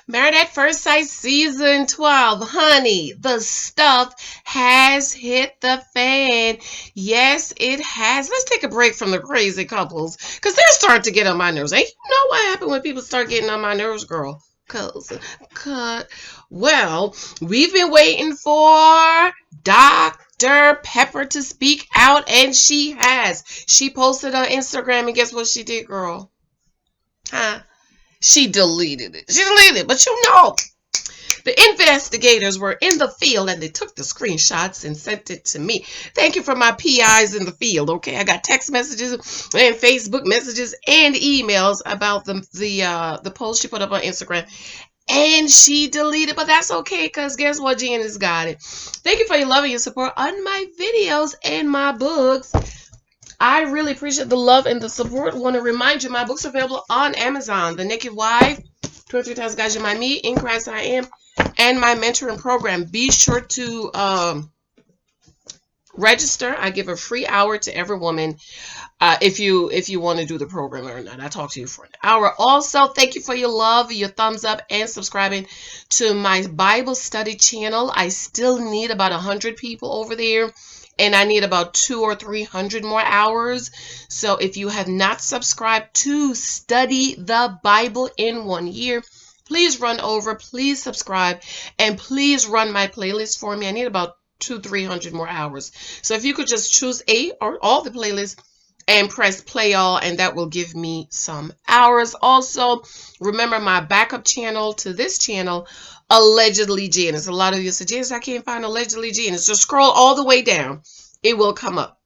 Married at First Sight Season 12. Honey, the stuff has hit the fan. Yes, it has. Let's take a break from the crazy couples because they're starting to get on my nerves. And you know what happened when people start getting on my nerves, girl? Cut. Well, we've been waiting for Dr. Pepper to speak out, and she has. She posted on Instagram, and guess what she did, girl? Huh? She deleted it. She deleted it. But you know, the investigators were in the field and they took the screenshots and sent it to me. Thank you for my PIs in the field. Okay, I got text messages and Facebook messages and emails about the post she put up on Instagram. And she deleted, but that's okay because guess what? Janice got it. Thank you for your love and your support on my videos and my books. I really appreciate the love and the support. I want to remind you, my books are available on Amazon. The Naked Wife, 23 Times Guys You Might Meet, In Christ I Am, and my mentoring program. Be sure to register. I give a free hour to every woman if you want to do the program or not. I talk to you for an hour. Also, thank you for your love, your thumbs up, and subscribing to my Bible study channel. I still need about 100 people over there. And I need about 200 or 300 more hours. So if you have not subscribed to Study the Bible in 1 year, please run over, please subscribe, and please run my playlist for me. I need about 200-300 more hours. So if you could just choose a or all the playlists and press play all, and that will give me some hours. Also, remember my backup channel to this channel, Allegedly Janice. A lot of you say, Janice, I can't find Allegedly Janice. Just scroll all the way down. It will come up.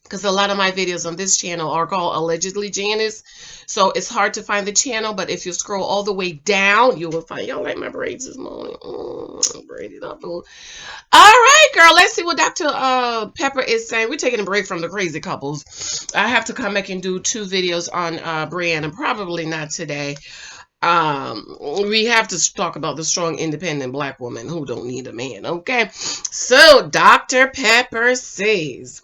Because a lot of my videos on this channel are called Allegedly Janice. So it's hard to find the channel, but if you scroll all the way down, you will find. Y'all like my braids this morning? Braided up. All right, girl. Let's see what Dr. Pepper is saying. We're taking a break from the crazy couples. I have to come back and do 2 videos on Brianna. Probably not today. We have to talk about the strong, independent black woman who don't need a man. Okay. So Dr. Pepper says,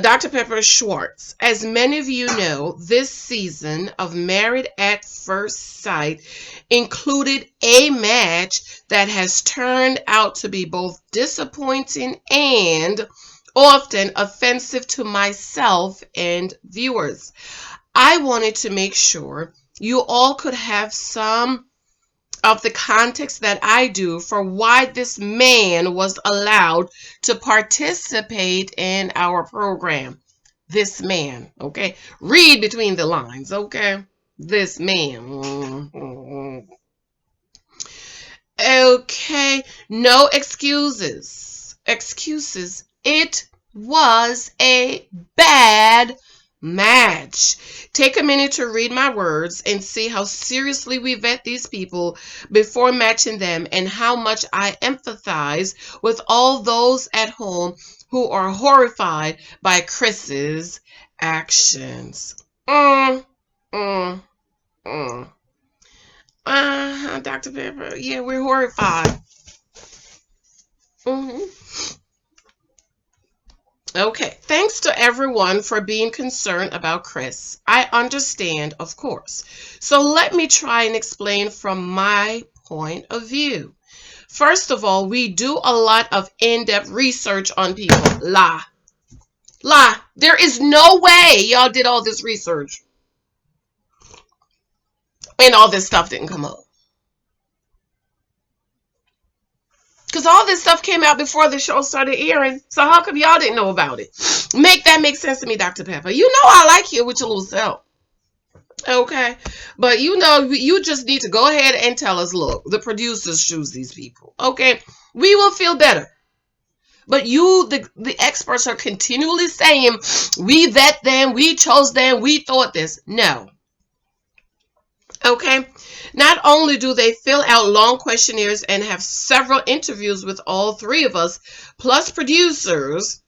Dr. Pepper Schwartz, as many of you know, this season of Married at First Sight included a match that has turned out to be both disappointing and often offensive to myself and viewers. I wanted to make sure you all could have some of the context that I do for why this man was allowed to participate in our program. This man, okay? Read between the lines, okay? This man. Okay, no excuses. Excuses. It was a bad match. Take a minute to read my words and see how seriously we vet these people before matching them and how much I empathize with all those at home who are horrified by Chris's actions. Dr. Pepper, yeah, we're horrified. Okay, thanks to everyone for being concerned about Chris. I understand, of course. So let me try and explain from my point of view. First of all, we do a lot of in-depth research on people. Lie. There is no way y'all did all this research and all this stuff didn't come up. Because all this stuff came out before the show started airing. So how come y'all didn't know about it? Make that make sense to me, Dr. Pepper. You know I like you with your little self. Okay. But you know, you just need to go ahead and tell us, look, the producers choose these people. Okay. We will feel better. But you, the experts are continually saying, we vet them, we chose them, we thought this. No. Okay. Not only do they fill out long questionnaires and have several interviews with all 3 of us, plus producers,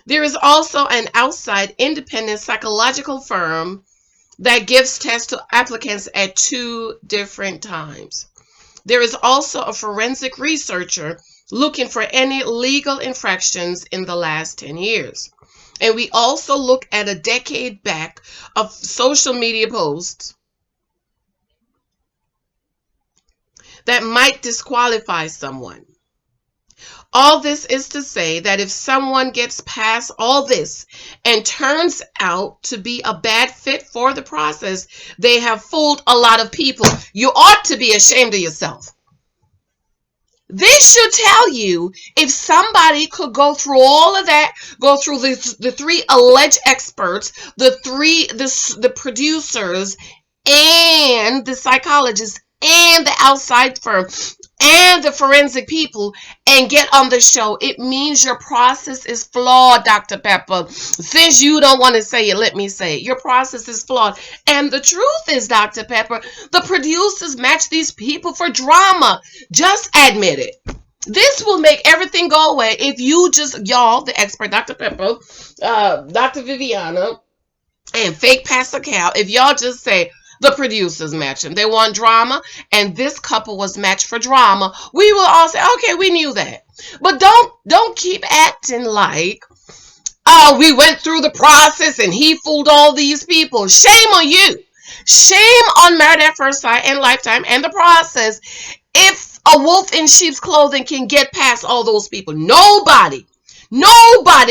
there is also an outside independent psychological firm that gives tests to applicants at 2 different times. There is also a forensic researcher looking for any legal infractions in the last 10 years. And we also look at a decade back of social media posts that might disqualify someone. All this is to say that if someone gets past all this and turns out to be a bad fit for the process, they have fooled a lot of people. You ought to be ashamed of yourself. This should tell you, if somebody could go through all of that, go through the three alleged experts, the producers, and the psychologists, and the outside firm, and the forensic people, and get on the show, it means your process is flawed, Dr. Pepper. Since you don't want to say it, let me say it. Your process is flawed. And the truth is, Dr. Pepper, the producers match these people for drama. Just admit it. This will make everything go away if you just, y'all, the expert, Dr. Pepper, Dr. Viviana, and fake Pastor Cal, if y'all just say, the producers match them. They want drama, and this couple was matched for drama. We will all say, okay, we knew that. But don't keep acting like, oh, we went through the process and he fooled all these people. Shame on you. Shame on Married at First Sight and Lifetime and the process. If a wolf in sheep's clothing can get past all those people, nobody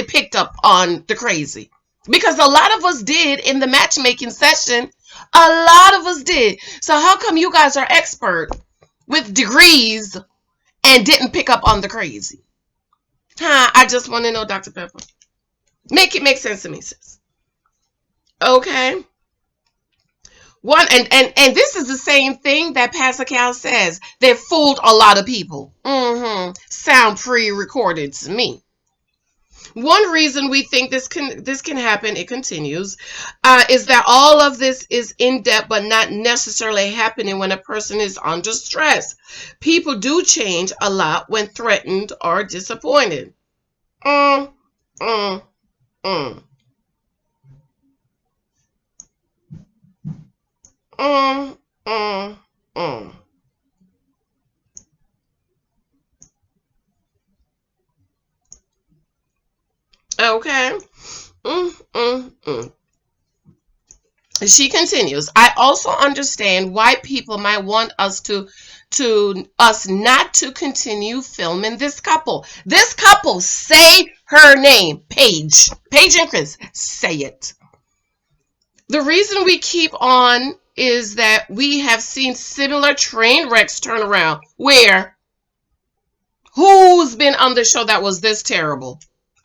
picked up on the crazy. Because a lot of us did in the matchmaking session. A lot of us did. So how come you guys are expert with degrees and didn't pick up on the crazy? I just want to know, Dr. Pepper. Make it make sense to me, sis. Okay. One and this is the same thing that Pastor Cal says. They fooled a lot of people. Sound pre-recorded to me. One reason we think this can happen, it continues, is that all of this is in depth but not necessarily happening when a person is under stress. People do change a lot when threatened or disappointed. Mm, mm, mm. Mm, mm, mm. Okay. She continues, I also understand why people might want us not to continue filming this couple. This couple, say her name, Paige. Paige and Chris, say it. The reason we keep on is that we have seen similar train wrecks turn around. Where? Who's been on the show that was this terrible?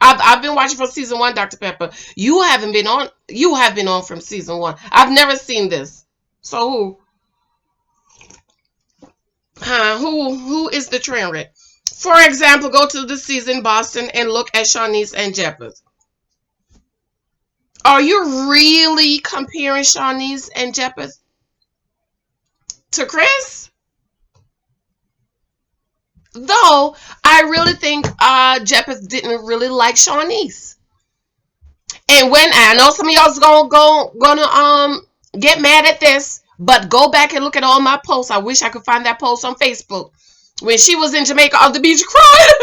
I've been watching from season 1, Dr. Pepper. You haven't been on. You have been on from season 1. I've never seen this. So who? Who is the train wreck? For example, go to the season Boston and look at Shanice and Jeppers. Are you really comparing Shanice and Jeppers to Chris? Though I really think Jeppers didn't really like Shanice. And when I know some of y'all's gonna get mad at this, but go back and look at all my posts. I wish I could find that post on Facebook. When she was in Jamaica on the beach crying,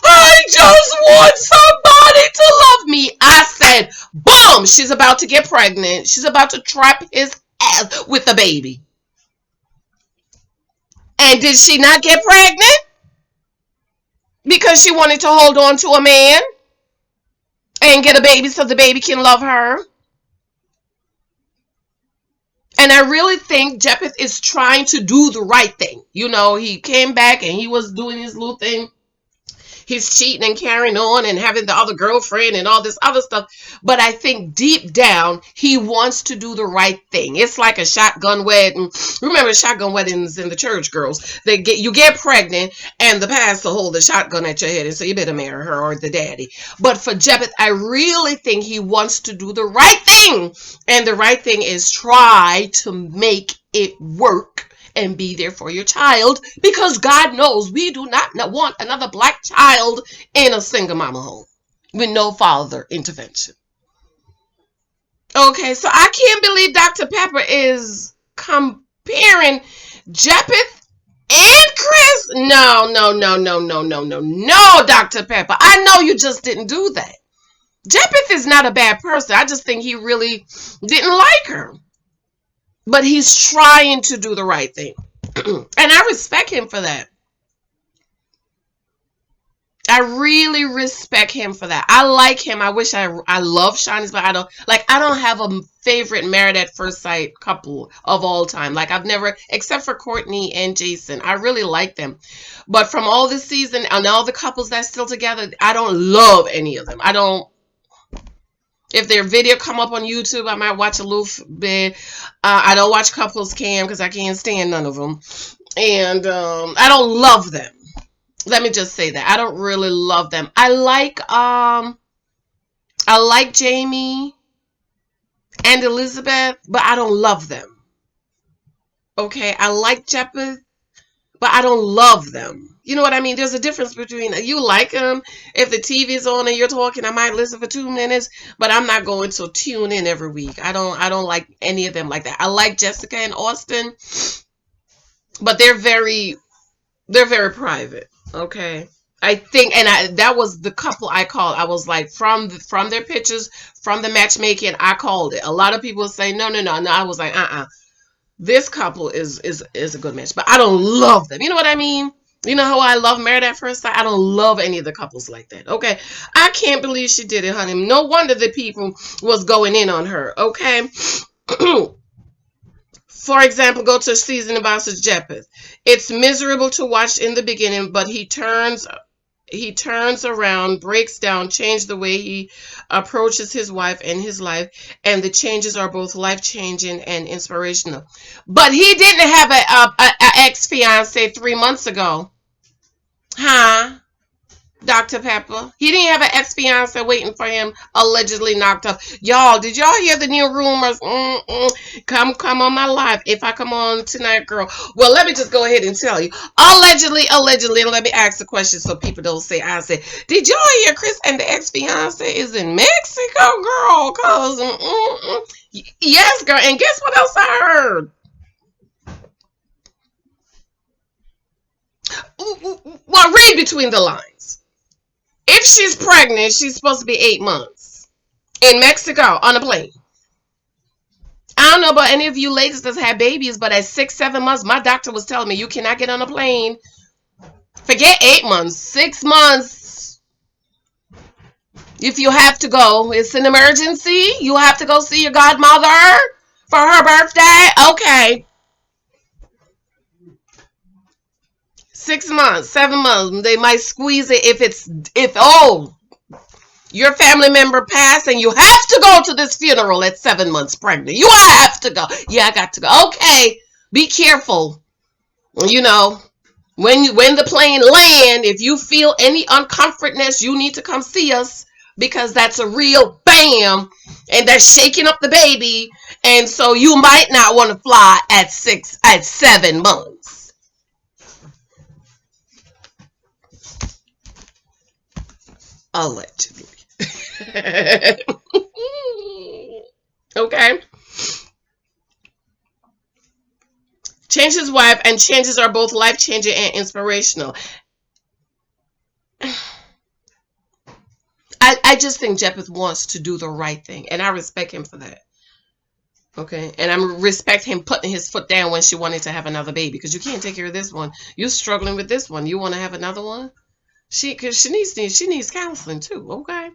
I just want somebody to love me. I said, boom, she's about to get pregnant. She's about to trap his ass with a baby. And did she not get pregnant? Because she wanted to hold on to a man and get a baby so the baby can love her. And I really think Jeppeth is trying to do the right thing. You know, he came back and he was doing his little thing. He's cheating and carrying on and having the other girlfriend and all this other stuff. But I think deep down, he wants to do the right thing. It's like a shotgun wedding. Remember shotgun weddings in the church, girls? You get pregnant and the pastor hold the shotgun at your head and say, you better marry her or the daddy. But for Jeppeth, I really think he wants to do the right thing. And the right thing is try to make it work and be there for your child, because God knows we do not want another black child in a single mama home with no father intervention. Okay, so I can't believe Dr. Pepper is comparing Jeppeth and Chris. No, Dr. Pepper. I know you just didn't do that. Jeppeth is not a bad person. I just think he really didn't like her. But he's trying to do the right thing. And I respect him for that. I really respect him for that. I like him. I wish I love Shinies, but I don't have a favorite married at first sight couple of all time. Like I've never, except for Courtney and Jason. I really like them. But from all this season and all the couples that's still together, I don't love any of them. I don't. If their video come up on YouTube, I might watch a little bit. I don't watch couples cam because I can't stand none of them, and I don't love them. Let me just say that I don't really love them. I like Jamie and Elizabeth, but I don't love them. Okay, I like Jeppeth, but I don't love them. You know what I mean? There's a difference between you like them. If the TV's on and you're talking, I might listen for 2 minutes, but I'm not going to tune in every week. I don't like any of them like that. I like Jessica and Austin, but they're very private. Okay. I think, and that was the couple I called. I was like, from their pictures, from the matchmaking, I called it. A lot of people say no, no, no, no. I was like, this couple is a good match, but I don't love them. You know what I mean? You know how I love Married at First Sight? I don't love any of the couples like that. Okay, I can't believe she did it, honey. No wonder the people was going in on her. Okay. For example, go to season about Jeppeth. It's miserable to watch in the beginning, but he turns around, breaks down, changes the way he approaches his wife and his life, and the changes are both life-changing and inspirational. But he didn't have a ex-fiance 3 months ago. Huh? Dr. Pepper. He didn't have an ex-fiance waiting for him, allegedly knocked up. Y'all, did y'all hear the new rumors? Come on my live. If I come on tonight, girl. Well, let me just go ahead and tell you. Allegedly, and let me ask the question so people don't say I said. Did y'all hear Chris and the ex-fiance is in Mexico, girl? Cause yes, girl. And guess what else I heard? Well, read between the lines. If she's pregnant, she's supposed to be 8 months in Mexico on a plane. I don't know about any of you ladies that's had babies, but at 6, 7 months, my doctor was telling me you cannot get on a plane. Forget 8 months, 6 months. If you have to go, it's an emergency. You have to go see your godmother for her birthday. Okay. 6 months, 7 months. They might squeeze it if your family member passed and you have to go to this funeral at 7 months pregnant. You have to go. Yeah, I got to go. Okay, be careful. You know, when the plane land, if you feel any uncomfortness, you need to come see us because that's a real bam, and they're shaking up the baby, and so you might not want to fly at 7 months. Allegedly. Okay. Change his wife, and changes are both life changing and inspirational. I just think Jeppeth wants to do the right thing, and I respect him for that. Okay, and I respect him putting his foot down when she wanted to have another baby, because you can't take care of this one. You're struggling with this one. You want to have another one? Because she needs counseling too. Okay.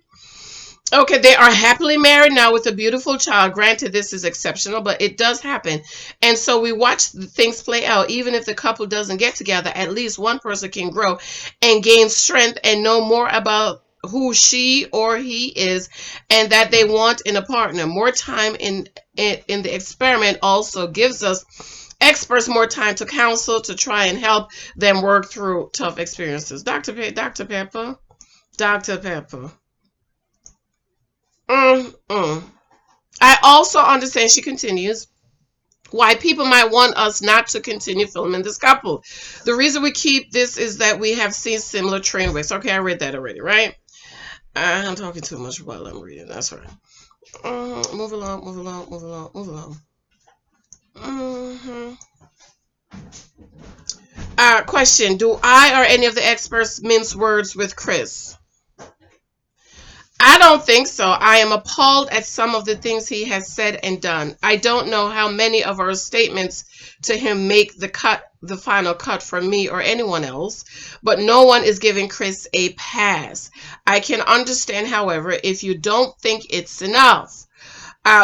Okay, they are happily married now with a beautiful child. Granted, this is exceptional, but it does happen. And so we watch things play out. Even if the couple doesn't get together, at least one person can grow and gain strength and know more about who she or he is and that they want in a partner. More time in the experiment also gives us experts more time to counsel, to try and help them work through tough experiences. Dr. Pepper. Dr. Pepper. I also understand, she continues, why people might want us not to continue filming this couple. The reason we keep this is that we have seen similar train wrecks. Okay, I read that already, right? I'm talking too much while I'm reading. That's right. Move along, move along, move along, move along. Question. Do I or any of the experts mince words with Chris? I don't think so. I am appalled at some of the things he has said and done. I don't know how many of our statements to him make the final cut for me or anyone else, but no one is giving Chris a pass. I can understand, however, if you don't think it's enough.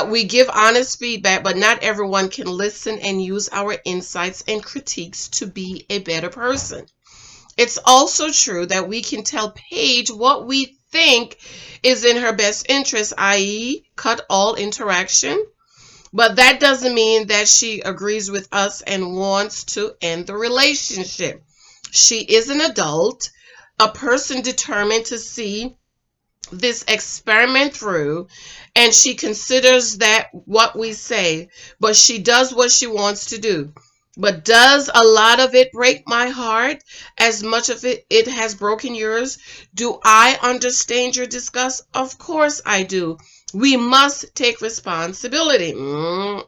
We give honest feedback, but not everyone can listen and use our insights and critiques to be a better person. It's also true that we can tell Paige what we think is in her best interest, i.e., cut all interaction. But that doesn't mean that she agrees with us and wants to end the relationship. She is an adult, a person determined to see this experiment through, and she considers that what we say, but she does what she wants to do. But does a lot of it break my heart as much of it has broken yours? Do I understand your disgust? Of course I do. We must take responsibility. We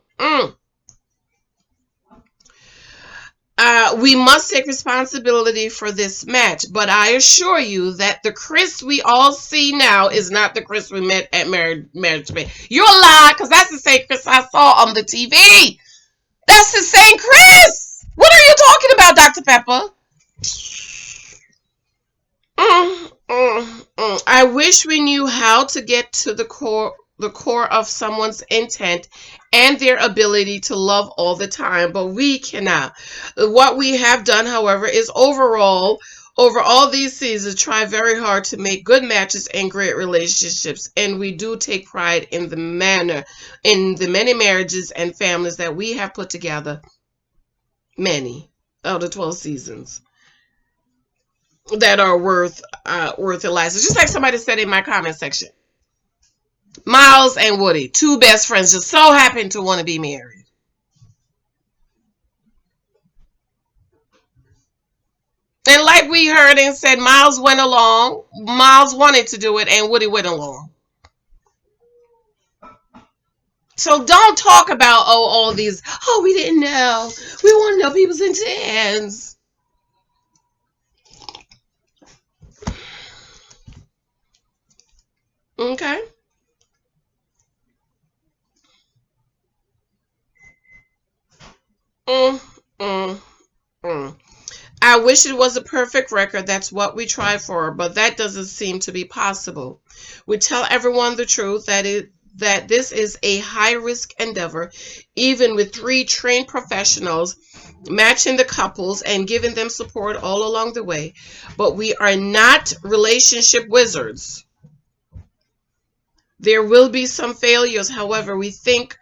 must take responsibility for this match, but I assure you that the Chris we all see now is not the Chris we met at Marriage Bay. You're a lie, because that's the same Chris I saw on the TV. That's the same Chris. What are you talking about, Dr. Pepper? I wish we knew how to get to the core of someone's intent and their ability to love all the time, but we cannot. What we have done, however, is over all these seasons, try very hard to make good matches and great relationships, and we do take pride in the many marriages and families that we have put together, many of the 12 seasons that are worth Eliza. Just like somebody said in my comment section, Miles and Woody, two best friends, just so happen to want to be married. And like we heard and said, Miles went along. Miles wanted to do it, and Woody went along. So don't talk about all these. Oh, we didn't know. We want to know people's intents. Okay. Mm, mm, mm. I wish it was a perfect record. That's what we try for, but that doesn't seem to be possible. We tell everyone the truth that this is a high-risk endeavor, even with three trained professionals matching the couples and giving them support all along the way. But we are not relationship wizards. There will be some failures, however, we think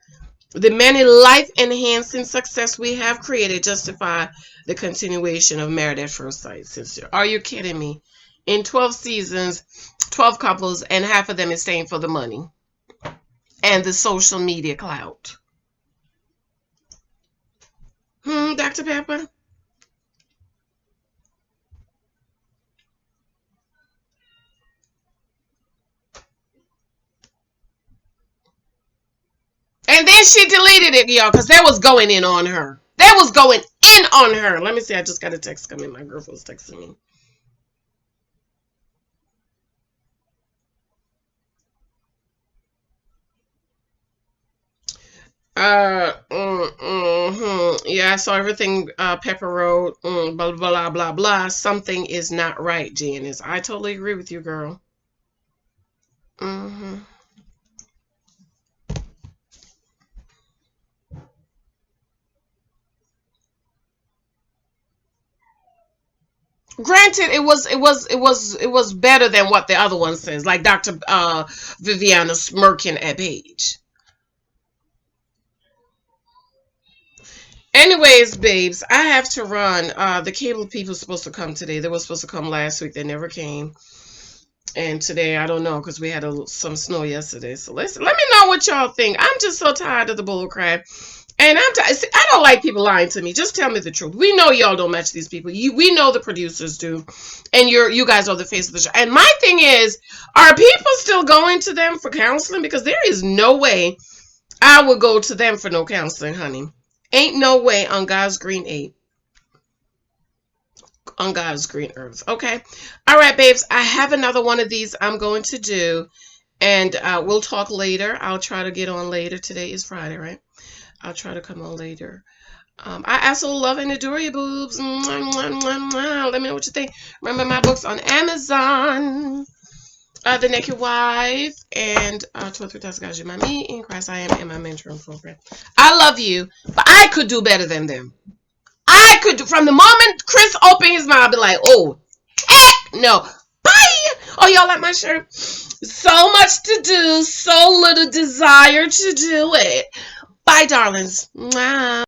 the many life-enhancing success we have created justify the continuation of Married at First Sight. Sincere. Are you kidding me? In 12 seasons, 12 couples, and half of them is staying for the money and the social media clout. Dr. Pepper? And then she deleted it, y'all, because that was going in on her. That was going in on her. Let me see. I just got a text coming. My girlfriend's texting me. Yeah, I saw everything Pepper wrote. Blah, blah, blah, blah. Something is not right, Janice. I totally agree with you, girl. Mm-hmm. Granted, it was better than what the other one says, like Dr. Viviana smirking at Paige. Anyways, babes, I have to run. The cable people supposed to come today. They were supposed to come last week. They never came. And today, I don't know, because we had some snow yesterday. So let me know what y'all think. I'm just so tired of the bull crap. And I don't like people lying to me. Just tell me the truth. We know y'all don't match these people. We know the producers do. And you guys are the face of the show. And my thing is, are people still going to them for counseling? Because there is no way I would go to them for no counseling, honey. Ain't no way on God's green earth. Okay. All right, babes. I have another one of these I'm going to do. And we'll talk later. I'll try to get on later. Today is Friday, right? I'll try to come on later. I absolutely love and adore you, boobs. Mwah, mwah, mwah, mwah. Let me know what you think. Remember my books on Amazon. The Naked Wife and 23,000 Guys You Might Meet in Christ I Am in my mentoring program. I love you, but I could do better than them. I could do, from the moment Chris opened his mouth, I'd be like, oh, heck no. Bye. Oh, y'all like my shirt? So much to do, so little desire to do it. Bye, darlings. Mwah.